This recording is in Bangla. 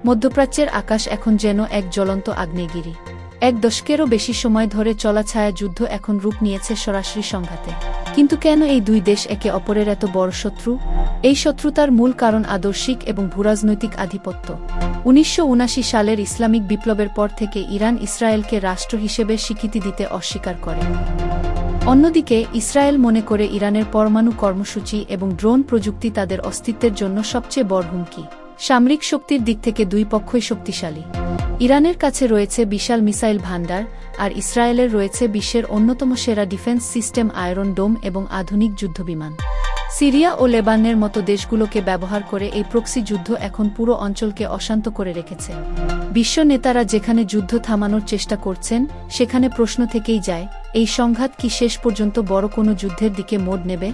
মধ্যপ্রাচ্যের আকাশ এখন যেন এক জ্বলন্ত আগ্নেয়গিরি। এক দশকেরও বেশি সময় ধরে চলা ছায়া যুদ্ধ এখন রূপ নিয়েছে সরাসরি সংঘাতে। কিন্তু কেন এই দুই দেশ একে অপরের এত বড় শত্রু? এই শত্রুতার মূল কারণ আদর্শিক এবং ভূরাজনৈতিক আধিপত্য। ১৯৭৯ সালের ইসলামিক বিপ্লবের পর থেকে ইরান ইসরায়েলকে রাষ্ট্র হিসেবে স্বীকৃতি দিতে অস্বীকার করে। অন্যদিকে ইসরায়েল মনে করে ইরানের পরমাণু কর্মসূচি এবং ড্রোন প্রযুক্তি তাদের অস্তিত্বের জন্য সবচেয়ে বড় হুমকি। সামরিক শক্তির দিক থেকে দুই পক্ষই শক্তিশালী। ইরানের কাছে রয়েছে বিশাল মিসাইল ভান্ডার, আর ইসরায়েলের রয়েছে বিশ্বের অন্যতম সেরা ডিফেন্স সিস্টেম আয়রন ডোম এবং আধুনিক যুদ্ধবিমান। সিরিয়া ও লেবাননের মতো দেশগুলোকে ব্যবহার করে এই প্রক্সি যুদ্ধ এখন পুরো অঞ্চলকে অশান্ত করে রেখেছে। বিশ্ব নেতারা যেখানে যুদ্ধ থামানোর চেষ্টা করছেন, সেখানে প্রশ্ন থেকেই যায়, এই সংঘাত কি শেষ পর্যন্ত বড় কোনো যুদ্ধের দিকে মোড় নেবে?